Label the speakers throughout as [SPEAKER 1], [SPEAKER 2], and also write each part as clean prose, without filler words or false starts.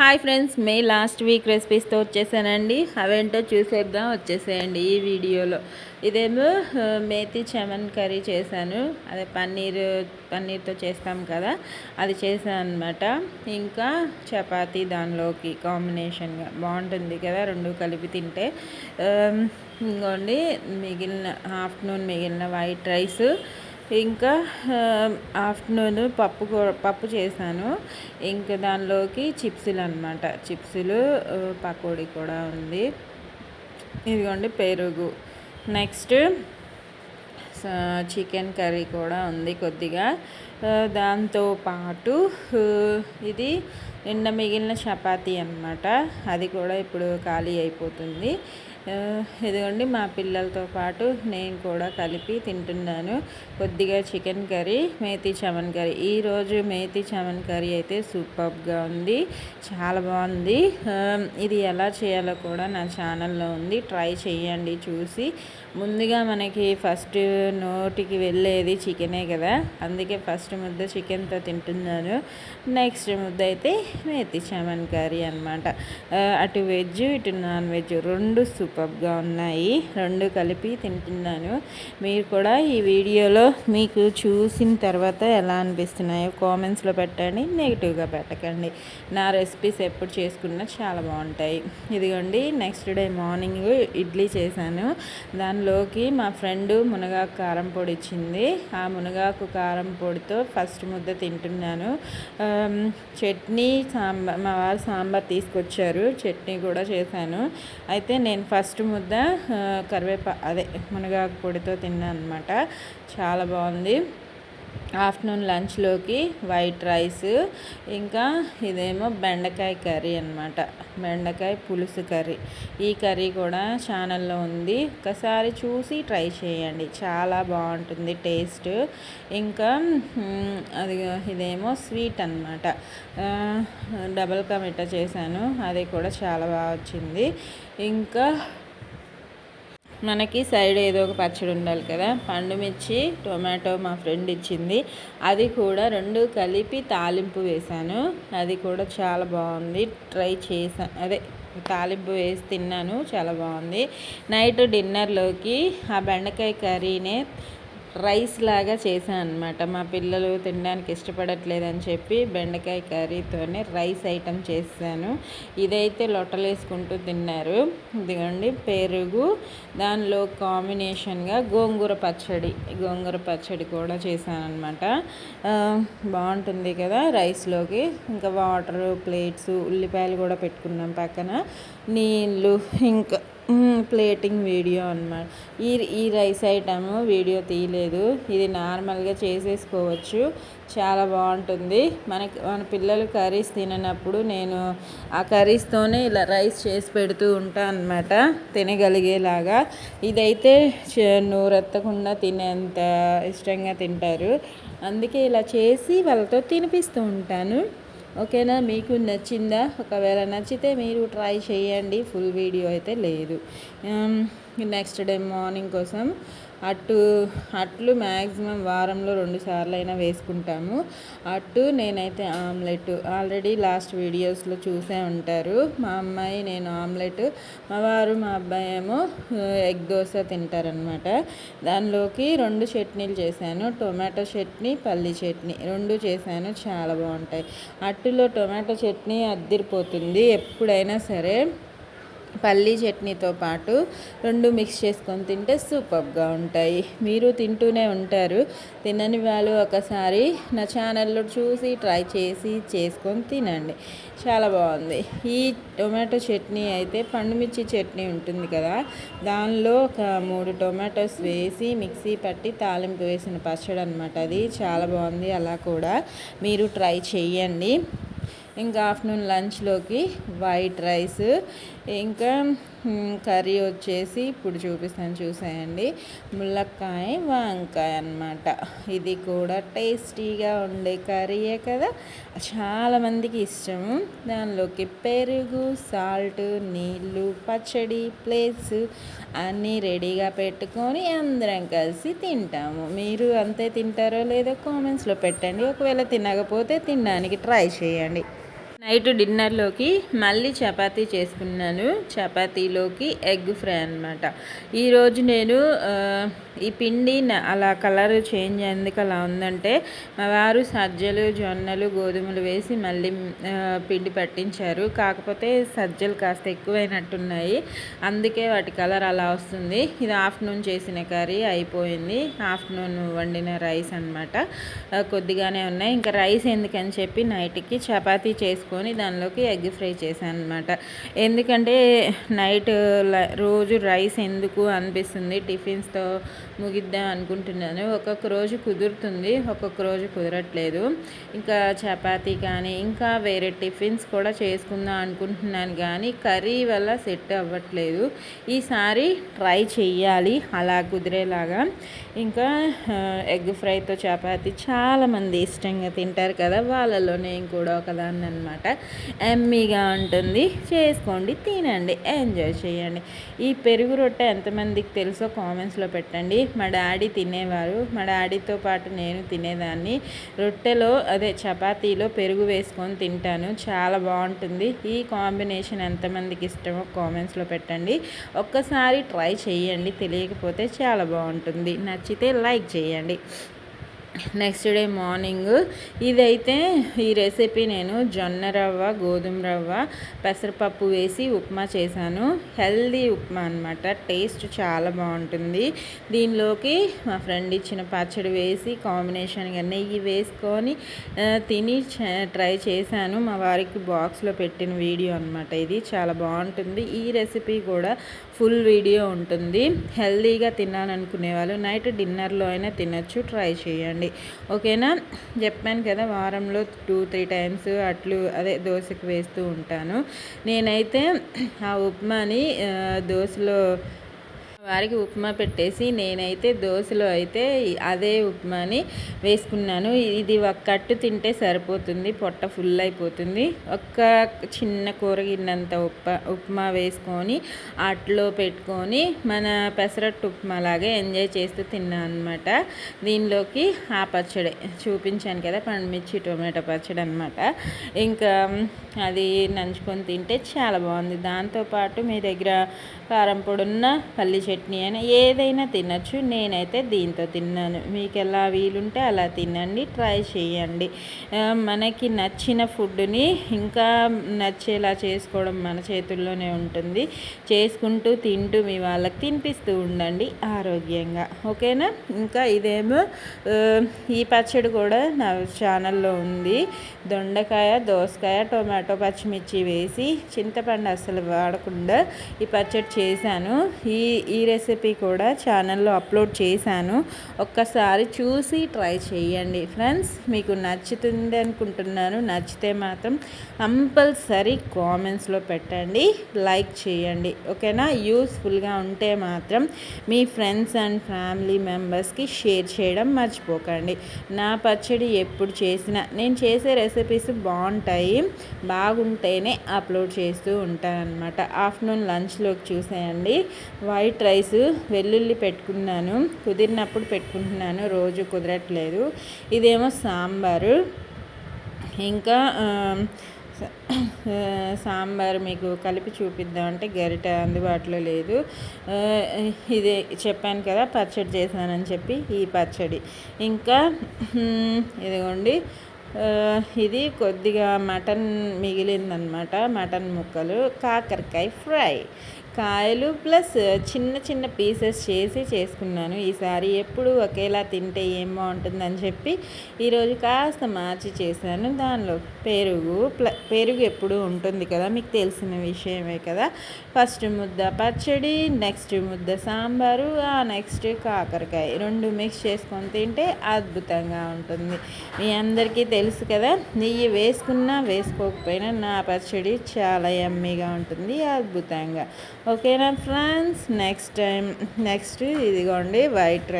[SPEAKER 1] Hi friends, మే last week రెసిపీస్తో వచ్చేసానండి. అవేంటో చూసేద్దాం, వచ్చేసేయండి ఈ వీడియోలో. ఇదేమో మేతి చమన్ కర్రీ చేశాను. అదే పన్నీర్తో చేస్తాం కదా, అది చేశాను అనమాట. ఇంకా చపాతీ దానిలోకి కాంబినేషన్గా బాగుంటుంది కదా, రెండు కలిపి తింటే. ఇంకోండి ఆఫ్టర్నూన్ మిగిలిన వైట్ రైస్, ఇంకా ఆఫ్టర్నూన్ పప్పు చేశాను. ఇంకా దానిలోకి చిప్సులు అనమాట, చిప్సులు పకోడీ కూడా ఉంది. ఇదిగోండి పెరుగు. నెక్స్ట్ చికెన్ కర్రీ కూడా ఉంది కొద్దిగా. దాంతోపాటు ఇది నిన్న మిగిలిన చపాతీ అన్నమాట, అది కూడా ఇప్పుడు ఖాళీ అయిపోతుంది. ఇదిగోండి మా పిల్లలతో పాటు నేను కూడా కలిపి తింటున్నాను. కొద్దిగా చికెన్ కర్రీ, మేతి చమన్ కర్రీ. ఈరోజు మేతి చమన్ కర్రీ అయితే సూపర్గా ఉంది, చాలా బాగుంది. ఇది ఎలా చేయాలో కూడా నా ఛానల్లో ఉంది, ట్రై చేయండి చూసి. ముందుగా మనకి ఫస్ట్ నోటికి వెళ్ళేది చికెనే కదా, అందుకే ఫస్ట్ ముద్ద చికెన్తో తింటున్నాను. నెక్స్ట్ ముద్ద అయితే మేతి చమన్ కర్రీ అనమాట. అటు వెజ్ ఇటు నాన్ వెజ్ రెండు సూపర్గా ఉన్నాయి, రెండు కలిపి తింటున్నాను. మీరు కూడా ఈ వీడియోలో మీకు చూసిన తర్వాత ఎలా అనిపిస్తున్నాయో కామెంట్స్లో పెట్టండి, నెగిటివ్గా పెట్టకండి. నా రెసిపీస్ ఎప్పుడు చేసుకున్నా చాలా బాగుంటాయి. ఇదిగోండి నెక్స్ట్ డే మార్నింగ్ ఇడ్లీ చేశాను. దానిలోకి మా ఫ్రెండ్ మునగాకు కారం పొడి ఇచ్చింది. ఆ మునగాకు కారం పొడితో ఫస్ట్ ముద్ద తింటున్నాను. చట్నీ సాంబార్, మా వారు సాంబార్ తీసుకొచ్చారు, చట్నీ కూడా చేశాను. అయితే నేను ఫస్ట్ ముద్ద అదే మునగాకు పొడితో తిన్నాను అనమాట, చాలా బాగుంది. ఆఫ్టర్నూన్ లంచ్లోకి వైట్ రైస్, ఇంకా ఇదేమో బెండకాయ కర్రీ అనమాట, బెండకాయ పులుసు కర్రీ. ఈ కర్రీ కూడా ఛానల్లో ఉంది, ఒకసారి చూసి ట్రై చేయండి, చాలా బాగుంటుంది టేస్ట్. ఇంకా అది ఇదేమో స్వీట్ అనమాట, డబల్ కా మిఠా చేశాను, అది కూడా చాలా బాగా వచ్చింది. ఇంకా మనకి సైడ్ ఏదో ఒక పచ్చడి ఉండాలి కదా, పండుమిర్చి టొమాటో మా ఫ్రెండ్ ఇచ్చింది, అది కూడా రెండు కలిపి తాలింపు వేశాను, అది కూడా చాలా బాగుంది. ట్రై చేశాను, అదే తాలింపు వేసి తిన్నాను, చాలా బాగుంది. నైట్ డిన్నర్లోకి ఆ బెండకాయ కర్రీనే రైస్ లాగా చేశాను అనమాట. మా పిల్లలు తినడానికి ఇష్టపడట్లేదని చెప్పి బెండకాయ కర్రీతోనే రైస్ ఐటమ్ చేశాను. ఇదైతే లొట్టలేసుకుంటూ తిన్నారు. ఇదిగోండి పెరుగు, దానిలో కాంబినేషన్గా గోంగూర పచ్చడి కూడా చేశాను అనమాట. బాగుంటుంది కదా రైస్లోకి. ఇంకా వాటర్, ప్లేట్స్, ఉల్లిపాయలు కూడా పెట్టుకున్నాం పక్కన, నీళ్ళు, ఇంకా ప్లేటింగ్ వీడియో అన్నమాట. ఈ రైస్ ఐటమ్ వీడియో తీయలేదు, ఇది నార్మల్గా చేసేసుకోవచ్చు, చాలా బాగుంటుంది. మన పిల్లలు కర్రీస్ తిననప్పుడు నేను ఆ కర్రీస్తోనే ఇలా రైస్ చేసి పెడుతూ ఉంటాను అనమాట, తినగలిగేలాగా. ఇదైతే నోరెత్తకుండా తినేంత ఇష్టంగా తింటారు, అందుకే ఇలా చేసి వాళ్ళతో తినిపిస్తూ ఉంటాను. ఓకేనా, మీకు నచ్చిందా? ఒకవేళ నచ్చితే మీరు ట్రై చేయండి, ఫుల్ వీడియో అయితే లేదు. నెక్స్ట్ డే మార్నింగ్ కోసం అట్లు మ్యాక్సిమం వారంలో 2 సార్లు అయినా వేసుకుంటాము. అట్టు నేనైతే ఆమ్లెట్ ఆల్రెడీ లాస్ట్ వీడియోస్లో చూసే ఉంటారు. మా అమ్మాయి నేను ఆమ్లెట్, మా వారు మా అబ్బాయి ఏమో ఎగ్ దోశ తింటారనమాట. దానిలోకి 2 చట్నీలు చేశాను, టొమాటో చట్నీ, పల్లి చట్నీ, 2 చేశాను, చాలా బాగుంటాయి. అట్టులో టొమాటో చట్నీ అద్దిరిపోతుంది ఎప్పుడైనా సరే. పల్లీ చట్నీతో పాటు 2 మిక్స్ చేసుకొని తింటే సూపర్గా ఉంటాయి. మీరు తింటూనే ఉంటారు, తినని వాళ్ళు ఒకసారి నా ఛానల్లో చూసి ట్రై చేసి చేసుకొని తినండి, చాలా బాగుంది. ఈ టొమాటో చట్నీ అయితే పండుమిర్చి చట్నీ ఉంటుంది కదా, దానిలో ఒక 3 టొమాటోస్ వేసి మిక్సీ పట్టి తాలింపు వేసిన పచ్చడి అనమాట, అది చాలా బాగుంది. అలా కూడా మీరు ట్రై చేయండి. ఇంకా ఆఫ్టర్నూన్ లంచ్లోకి వైట్ రైస్, ఇంకా కర్రీ వచ్చేసి ఇప్పుడు చూపిస్తాను చూసేయండి, ములక్కాయ వంకాయ అన్నమాట. ఇది కూడా టేస్టీగా ఉండే కర్రీయే కదా, చాలామందికి ఇష్టము. దానిలోకి పెరుగు, సాల్ట్, నీళ్ళు, పచ్చడి, ప్లేట్స్ అన్నీ రెడీగా పెట్టుకొని అందరం కలిసి తింటాము. మీరు అంతే తింటారో లేదో కామెంట్స్లో పెట్టండి, ఒకవేళ తినకపోతే తినడానికి ట్రై చేయండి. నైట్ డిన్నర్లోకి మళ్ళీ చపాతీ చేసుకున్నాను. చపాతీలోకి ఎగ్ ఫ్రై అనమాట. ఈరోజు నేను ఈ పిండి అలా కలర్ చేంజ్ ఎందుకు అలా ఉందంటే, మా వారు సజ్జలు, జొన్నలు, గోధుమలు వేసి మళ్ళీ పిండి పట్టించారు. కాకపోతే సజ్జలు కాస్త ఎక్కువైనట్టున్నాయి, అందుకే వాటి కలర్ అలా వస్తుంది. ఇది ఆఫ్టర్నూన్ చేసిన కర్రీ అయిపోయింది. ఆఫ్టర్నూన్ వండిన రైస్ అనమాట. కొద్దిగానే ఉన్నాయి. ఇంకా రైస్ ఎందుకని చెప్పి నైట్కి చపాతీ చేసుకొని దానిలోకి ఎగ్ ఫ్రై చేశాను అనమాట. ఎందుకంటే నైట్ రోజు రైస్ ఎందుకు అనిపిస్తుంది, టిఫిన్స్తో ముగిద్దాం అనుకుంటున్నాను. ఒక్కొక్క రోజు కుదురుతుంది, ఒక్కొక్క రోజు కుదరట్లేదు. ఇంకా చపాతీ కానీ ఇంకా వేరే టిఫిన్స్ కూడా చేసుకుందాం అనుకుంటున్నాను, కానీ కర్రీ వల్ల సెట్ అవ్వట్లేదు. ఈసారి ట్రై చెయ్యాలి అలా కుదిరేలాగా. ఇంకా ఎగ్ ఫ్రైతో చపాతీ చాలామంది ఇష్టంగా తింటారు కదా, వాళ్ళలో నేను కూడా ఒకదాన్ని అనమాట. ఎమ్మీగా ఉంటుంది, చేసుకోండి, తినండి, ఎంజాయ్ చేయండి. ఈ పెరుగు రొట్టె ఎంతమందికి తెలుసో కామెంట్స్లో పెట్టండి. మా డాడీ తినేవారు, మా డాడీతో పాటు నేను తినేదాన్ని. రొట్టెలో అదే చపాతీలో పెరుగు వేసుకొని తింటాను, చాలా బాగుంటుంది. ఈ కాంబినేషన్ ఎంతమందికి ఇష్టమో కామెంట్స్లో పెట్టండి. ఒక్కసారి ట్రై చేయండి, తెలియకపోతే చాలా బాగుంటుంది. నచ్చితే లైక్ చేయండి. నెక్స్ట్ డే మార్నింగ్ ఇదైతే ఈ రెసిపీ నేను జొన్న రవ్వ, గోధుమ రవ్వ, పెసరపప్పు వేసి ఉప్మా చేశాను. హెల్దీ ఉప్మా అనమాట, టేస్ట్ చాలా బాగుంటుంది. దీనిలోకి మా ఫ్రెండ్ ఇచ్చిన పచ్చడి వేసి కాంబినేషన్గా నెయ్యి వేసుకొని తిని ట్రై చేశాను. మా వారికి బాక్స్లో పెట్టిన వీడియో అనమాట ఇది. చాలా బాగుంటుంది. ఈ రెసిపీ కూడా ఫుల్ వీడియో ఉంటుంది. హెల్దీగా తినాలనుకునే వాళ్ళు నైట్ డిన్నర్లో అయినా తినచ్చు, ట్రై చేయండి. ఓకేనా? చెప్పాను కదా, వారంలో 2-3 టైమ్స్ అట్లు అదే దోశకి వేస్తూ ఉంటాను. నేనైతే ఆ ఉప్మాని దోశలో వారికి ఉప్మా పెట్టేసి నేనైతే దోశలో అయితే అదే ఉప్మాని వేసుకున్నాను. ఇది ఒక కట్టు తింటే సరిపోతుంది, పొట్ట ఫుల్ అయిపోతుంది. ఒక్క చిన్న కూరగిన్నంత ఉప్మా వేసుకొని అట్లో పెట్టుకొని మన పెసరట్టు ఉప్మా లాగే ఎంజాయ్ చేస్తూ తిన్నాను అనమాట. దీనిలోకి ఆ పచ్చడి చూపించాను కదా, పండుమిర్చి టొమాటో పచ్చడి అనమాట. ఇంకా అది నంచుకొని తింటే చాలా బాగుంది. దాంతోపాటు మీ దగ్గర కారం పొడి ఉన్న పల్లి చట్నీ అయినా ఏదైనా తినచ్చు. నేనైతే దీంతో తిన్నాను. మీకు ఎలా వీలుంటే అలా తినండి, ట్రై చేయండి. మనకి నచ్చిన ఫుడ్ని ఇంకా నచ్చేలా చేసుకోవడం మన చేతుల్లోనే ఉంటుంది. చేసుకుంటూ తింటూ మీ వాళ్ళకి తినిపిస్తూ ఉండండి ఆరోగ్యంగా. ఓకేనా? ఇంకా ఇదేమో ఈ పచ్చడి కూడా నా ఛానల్లో ఉంది. దొండకాయ, దోసకాయ, టొమాటో, పచ్చిమిర్చి వేసి చింతపండు అస్సలు వాడకుండా ఈ పచ్చడి చేశాను. ఈ రెసిపీ కూడా ఛానల్లో అప్లోడ్ చేశాను. ఒక్కసారి చూసి ట్రై చేయండి ఫ్రెండ్స్. మీకు నచ్చుతుంది అనుకుంటున్నాను. నచ్చితే మాత్రం కంపల్సరీ కామెంట్స్లో పెట్టండి, లైక్ చేయండి. ఓకేనా? యూస్ఫుల్గా ఉంటే మాత్రం మీ ఫ్రెండ్స్ అండ్ ఫ్యామిలీ మెంబర్స్కి షేర్ చేయడం మర్చిపోకండి. నా పచ్చడి ఎప్పుడు చేసినా నేను చేసే రెసిపీస్ బాగుంటేనే అప్లోడ్ చేస్తూ ఉంటాను అనమాట. ఆఫ్టర్నూన్ లంచ్లోకి చూసేయండి. వైట్ రైస్, వెల్లుల్లి పెట్టుకున్నాను, కుదిరినప్పుడు పెట్టుకుంటున్నాను, రోజు కుదరట్లేదు. ఇదేమో సాంబారు. ఇంకా సాంబార్ మీకు కలిపి చూపిద్దామంటే గరిట అందుబాటులో లేదు. ఇదే చెప్పాను కదా పచ్చడి చేశానని చెప్పి, ఈ పచ్చడి. ఇంకా ఇదిగోండి, ఇది కొద్దిగా మటన్ మిగిలిందనమాట, మటన్ ముక్కలు, కాకరకాయ ఫ్రై, కాయలు ప్లస్ చిన్న చిన్న పీసెస్ చేసి చేసుకున్నాను. ఈసారి ఎప్పుడు ఒకేలా తింటే ఏం బాగుంటుందని చెప్పి ఈరోజు కాస్త మార్చి చేశాను. దానిలో పెరుగు ఎప్పుడు ఉంటుంది కదా, మీకు తెలిసిన విషయమే కదా. ఫస్ట్ ముద్ద పచ్చడి, నెక్స్ట్ ముద్ద సాంబారు, నెక్స్ట్ కాకరకాయ, 2 మిక్స్ చేసుకొని తింటే అద్భుతంగా ఉంటుంది. మీ అందరికీ తెలుసు కదా, నెయ్యి వేసుకున్నా వేసుకోకపోయినా నా పచ్చడి చాలా యమ్మీగా ఉంటుంది, అద్భుతంగా. ఓకేనా ఫ్రెండ్స్? నెక్స్ట్ ఇదిగోండి వైట్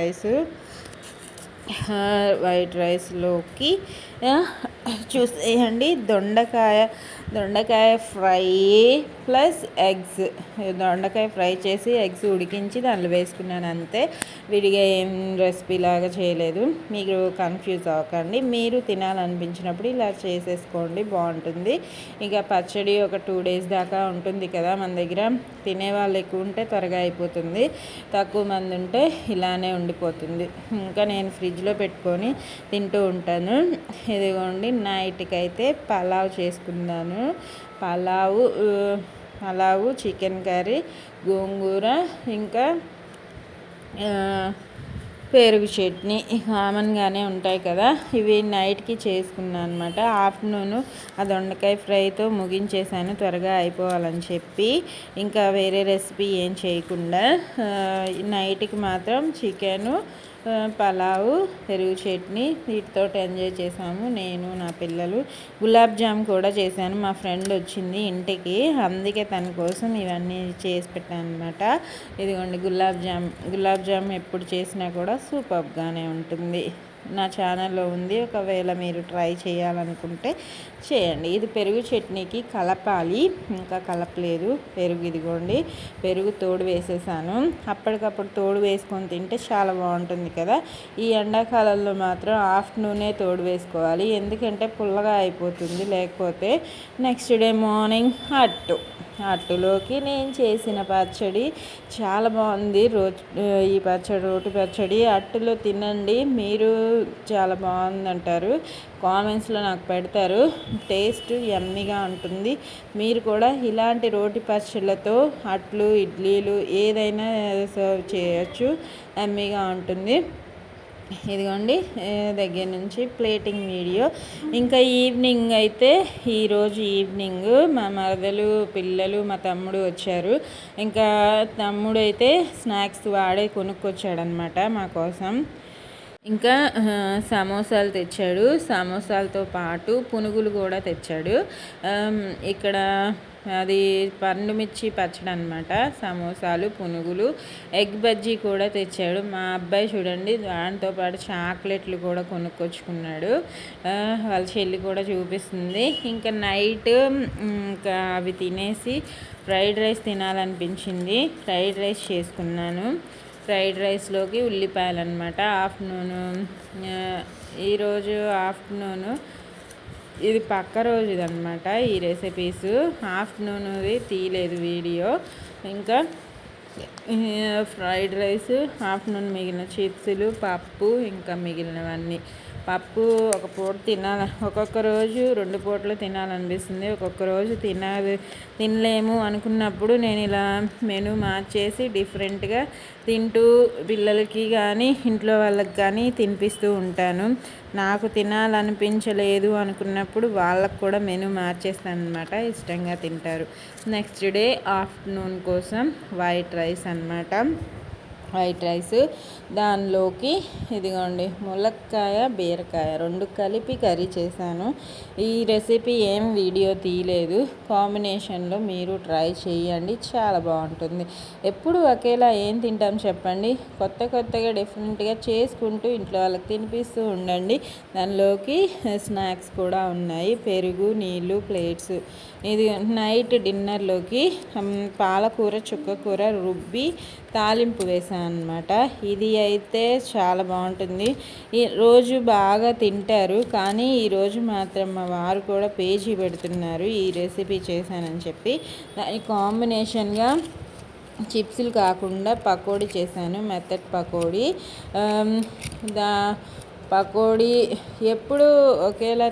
[SPEAKER 1] రైస్లోకి చూసేయండి. దొండకాయ దొండకాయ ఫ్రై ప్లస్ ఎగ్స్. దొండకాయ ఫ్రై చేసి ఎగ్స్ ఉడికించి దాంట్లో వేసుకున్నాను అంతే. విడిగా ఏం రెసిపీ లాగా చేయలేదు. మీరు కన్ఫ్యూజ్ అవ్వకండి. మీరు తినాలనిపించినప్పుడు ఇలా చేసేసుకోండి, బాగుంటుంది. ఇక పచ్చడి ఒక 2 days దాకా ఉంటుంది కదా మన దగ్గర. తినేవాళ్ళు ఎక్కువ ఉంటే త్వరగా అయిపోతుంది, తక్కువ మంది ఉంటే ఇలానే ఉండిపోతుంది. ఇంకా నేను ఫ్రిడ్జ్లో పెట్టుకొని తింటూ ఉంటాను. ఇదిగోండి, నైట్కి అయితే పలావ్ చేసుకున్నాను. పలావు, చికెన్ కర్రీ, గోంగూర, ఇంకా పెరుగు చట్నీ కామన్గానే ఉంటాయి కదా, ఇవి నైట్కి చేసుకున్నాను అనమాట. ఆఫ్టర్నూన్ ఆ దొండకాయ ఫ్రైతో ముగించేసాను త్వరగా అయిపోవాలని చెప్పి. ఇంకా వేరే రెసిపీ ఏం చేయకుండా నైట్కి మాత్రం చికెను, పలావు, పెరుగు చట్నీ వీటితో ఎంజాయ్ చేసాము నేను, నా పిల్లలు. గులాబ్ జామ్ కూడా చేశాను. మా ఫ్రెండ్ వచ్చింది ఇంటికి, అందుకే తన కోసం ఇవన్నీ చేసి పెట్టాను అనమాట. ఇదిగోండి గులాబ్ జామ్ ఎప్పుడు చేసినా కూడా సూపర్గానే ఉంటుంది. నా ఛానల్లో ఉంది, ఒకవేళ మీరు ట్రై చేయాలనుకుంటే చేయండి. ఇది పెరుగు చట్నీకి కలపాలి, ఇంకా కలపలేదు పెరుగు. ఇదిగోండి, పెరుగు తోడు వేసేసాను. అప్పటికప్పుడు తోడు వేసుకొని తింటే చాలా బాగుంటుంది కదా. ఈ ఎండాకాలంలో మాత్రం ఆఫ్టర్నూనే తోడు వేసుకోవాలి, ఎందుకంటే పుల్లగా అయిపోతుంది. లేకపోతే నెక్స్ట్ డే మార్నింగ్ అట్టులోకి నేను చేసిన పచ్చడి చాలా బాగుంది. ఈ పచ్చడి, రోటి పచ్చడి అట్టులో తినండి, మీరు చాలా బాగుందంటారు. కామెంట్స్లో నాకు పెడతారు. టేస్ట్ యమ్మీగా ఉంటుంది. మీరు కూడా ఇలాంటి రోటి పచ్చళ్ళతో అట్లు, ఇడ్లీలు ఏదైనా సర్వ్ చేయొచ్చు, యమ్మీగా ఉంటుంది. ఇదిగోండి, దగ్గర నుంచి ప్లేటింగ్ వీడియో. ఇంకా ఈవినింగ్ అయితే, ఈరోజు ఈవినింగ్ మా మరదలు, పిల్లలు, మా తమ్ముడు వచ్చారు. ఇంకా తమ్ముడు అయితే స్నాక్స్ వాడే కొనుక్కొచ్చాడనమాట మా కోసం. ఇంకా సమోసాలు తెచ్చాడు, సమోసాలతో పాటు పునుగులు కూడా తెచ్చాడు. ఇక్కడ అది పండుమిర్చి పచ్చడి అనమాట. సమోసాలు, పునుగులు, ఎగ్ బజ్జీ కూడా తెచ్చాడు. మా అబ్బాయి చూడండి, దాంతోపాటు చాక్లెట్లు కూడా కొనుక్కొచ్చుకున్నాడు. వాళ్ళ చెల్లి కూడా చూపిస్తుంది. ఇంకా నైట్ ఇంకా అవి తినేసి ఫ్రైడ్ రైస్ తినాలనిపించింది, ఫ్రైడ్ రైస్ చేసుకున్నాను. ఫ్రైడ్ రైస్లోకి ఉల్లిపాయలు అనమాట. ఈరోజు ఆఫ్టర్నూను ఇది పక్క రోజుది అనమాట. ఈ రెసిపీస్ ఆఫ్టర్నూన్ది తీయలేదు వీడియో. ఇంకా ఫ్రైడ్ రైస్, ఆఫ్టర్నూన్ మిగిలిన చిప్స్లు, పప్పు, ఇంకా మిగిలినవన్నీ. పప్పు ఒక పూట ఒక్కొక్క రోజు 2 పూటలు తినాలనిపిస్తుంది. ఒక్కొక్క రోజు తినలేము అనుకున్నప్పుడు నేను ఇలా మెనూ మార్చేసి డిఫరెంట్గా తింటూ పిల్లలకి కానీ ఇంట్లో వాళ్ళకి కానీ తినిపిస్తూ ఉంటాను. నాకు తినాలనిపించలేదు అనుకున్నప్పుడు వాళ్ళకు కూడా మెనూ మార్చేస్తాను అనమాట, ఇష్టంగా తింటారు. నెక్స్ట్ డే ఆఫ్టర్నూన్ కోసం వైట్ రైస్ అనమాట. వైట్ రైస్, దానిలోకి ఇదిగోండి ములక్కాయ, బీరకాయ 2 కలిపి కర్రీ చేశాను. ఈ రెసిపీ ఏం వీడియో తీయలేదు, కాంబినేషన్లో మీరు ట్రై చేయండి, చాలా బాగుంటుంది. ఎప్పుడు ఒకేలా ఏం తింటాం చెప్పండి, కొత్తగా డిఫరెంట్గా చేసుకుంటూ ఇంట్లో వాళ్ళకి తినిపిస్తూ ఉండండి. దానిలోకి స్నాక్స్ కూడా ఉన్నాయి, పెరుగు, నీళ్ళు, ప్లేట్స్. ఇది నైట్ డిన్నర్లోకి పాలకూర, చుక్కకూర రుబ్బి తాలింపు వేసాను అనమాట. ఇది అయితే చాలా బాగుంటుంది. రోజు బాగా తింటారు, కానీ ఈరోజు మాత్రం మా వారు కూడా పేజీ పెడుతున్నారు ఈ రెసిపీ చేశానని చెప్పి. దాని కాంబినేషన్గా చిప్స్లు కాకుండా పకోడీ చేశాను, మెత్తటి పకోడీ. పకోడీ ఎప్పుడు ఒకేలా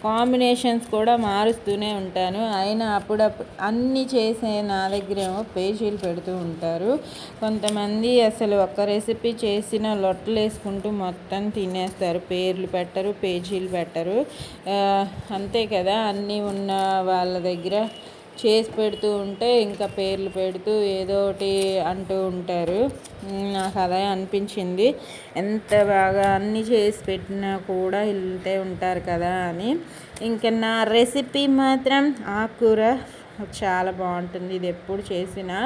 [SPEAKER 1] కాంబినేషన్స్ కూడా మారుస్తూనే ఉంటాను. అయినా అప్పుడప్పుడు అన్నీ చేసే నా దగ్గరేమో పేజీలు పెడుతూ ఉంటారు. కొంతమంది అసలు ఒక రెసిపీ చేసిన లొట్టలు వేసుకుంటూ మొత్తం తినేస్తారు, పేర్లు పెట్టరు, పేజీలు పెట్టరు. అంతే కదా, అన్నీ ఉన్న వాళ్ళ దగ్గర చేసి పెడుతూ ఉంటే ఇంకా పేర్లు పెడుతూ ఏదో ఒకటి అంటూ ఉంటారు. నాకు అదే అనిపించింది, ఎంత బాగా అన్నీ చేసి పెట్టినా కూడా వెళ్తే ఉంటారు కదా అని. ఇంకా నా రెసిపీ మాత్రం ఆకుకూర చాలా బాగుంటుంది. ఇది ఎప్పుడు చేసినా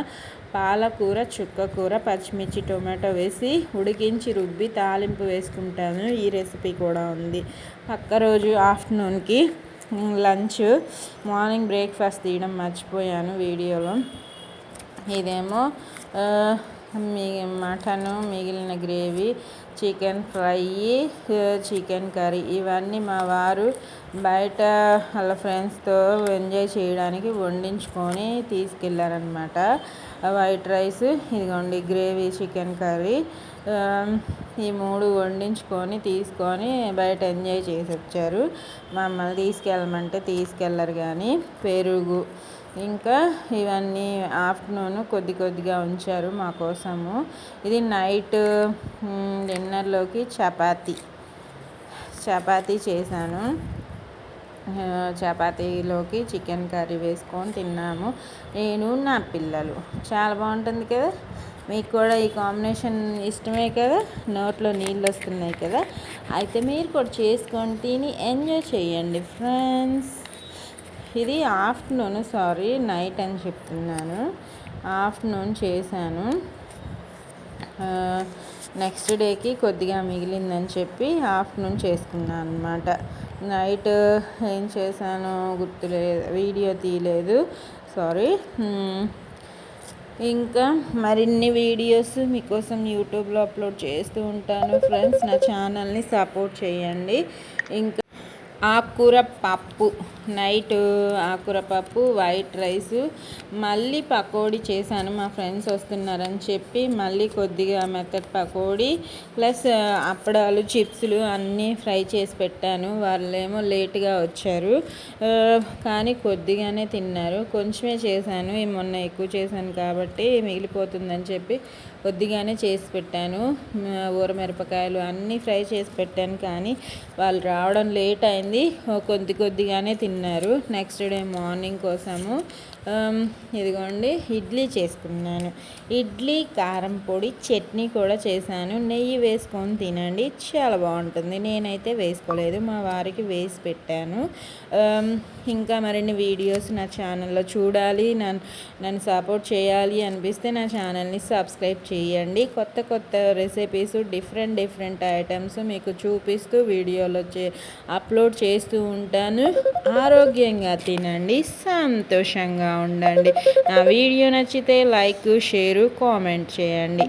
[SPEAKER 1] పాలకూర, చుక్కకూర, పచ్చిమిర్చి, టొమాటో వేసి ఉడికించి రుబ్బి తాలింపు వేసుకుంటాను. ఈ రెసిపీ కూడా ఉంది. పక్క రోజు ఆఫ్టర్నూన్కి లంచ్. మార్నింగ్ బ్రేక్ఫాస్ట్ తీయడం మర్చిపోయాను వీడియోలో. ఇదేమో మటను, మిగిలిన gravy, chicken fry, chicken curry. ఇవన్నీ మా వారు బయట వాళ్ళ ఫ్రెండ్స్తో ఎంజాయ్ చేయడానికి వండించుకొని తీసుకెళ్ళారనమాట. వైట్ రైస్, ఇదిగోండి గ్రేవీ, చికెన్ కర్రీ, ఈ 3 వండించుకొని తీసుకొని బయట ఎంజాయ్ చేసి వచ్చారు. మమ్మల్ని తీసుకెళ్ళమంటే తీసుకెళ్ళరు. కానీ పెరుగు ఇంకా ఇవన్నీ ఆఫ్టర్నూన్ కొద్దిగా ఉంచారు మా కోసము. ఇది నైట్ డిన్నర్లోకి చపాతీ చేశాను. చపాతీలోకి చికెన్ కర్రీ వేసుకొని తిన్నాము, నేను నా పిల్లలు. చాలా బాగుంటుంది కదా. మీకు కూడా ఈ కాంబినేషన్ ఇష్టమే కదా, నోట్లో నీళ్ళు వస్తున్నాయి కదా. అయితే మీరు కూడా చేసుకొని తిని ఎంజాయ్ చేయండి ఫ్రెండ్స్. ఇది ఆఫ్టర్నూన్, నైట్ అని చెప్తున్నాను. ఆఫ్టర్నూన్ చేశాను. నెక్స్ట్ డేకి కొద్దిగా మిగిలిందని చెప్పి ఆఫ్టర్నూన్ చేసుకున్నాను అనమాట. నైట్ ఏం చేశానో గుర్తులేదు, వీడియో తీయలేదు, సారీ. ఇంకా మరిన్ని వీడియోస్ మీకోసం యూట్యూబ్లో అప్లోడ్ చేస్తూ ఉంటాను ఫ్రెండ్స్. నా ఛానల్ని సపోర్ట్ చేయండి. ఇంకా ఆకుకూర పప్పు, నైట్ ఆకుకూర పప్పు, వైట్ రైస్, మళ్ళీ పకోడీ చేశాను. మా ఫ్రెండ్స్ వస్తున్నారని చెప్పి మళ్ళీ కొద్దిగా మెత్తటి పకోడీ ప్లస్ అప్పడాలు, చిప్స్లు అన్నీ ఫ్రై చేసి పెట్టాను. వాళ్ళేమో లేట్గా వచ్చారు కానీ కొద్దిగానే తిన్నారు. కొంచెమే చేశాను, మొన్న ఎక్కువ చేశాను కాబట్టి మిగిలిపోతుందని చెప్పి కొద్దిగానే చేసి పెట్టాను. ఊరమిరపకాయలు అన్నీ ఫ్రై చేసి పెట్టాను కానీ వాళ్ళు రావడం లేట్ అయింది. కొద్దిగానే తిన్నారు. నెక్స్ట్ డే మార్నింగ్ కోసము ఇదిగోండి ఇడ్లీ చేసుకున్నాను. ఇడ్లీ, కారం పొడి, చట్నీ కూడా చేశాను. నెయ్యి వేసుకొని తినండి, చాలా బాగుంటుంది. నేనైతే వేసుకోలేదు, మా వారికి వేసి పెట్టాను. ఇంకా మరిన్ని వీడియోస్ నా ఛానల్లో చూడాలి, నన్ను సపోర్ట్ చేయాలి అనిపిస్తే నా ఛానల్ని సబ్స్క్రైబ్ చేయండి. కొత్త రెసిపీస్, డిఫరెంట్ ఐటమ్స్ మీకు చూపిస్తూ వీడియోలో అప్లోడ్ చేస్తూ ఉంటాను. ఆరోగ్యంగా తినండి, సంతోషంగా ఉండండి. నా వీడియో నచ్చితే లైక్, షేర్, కామెంట్ చేయండి.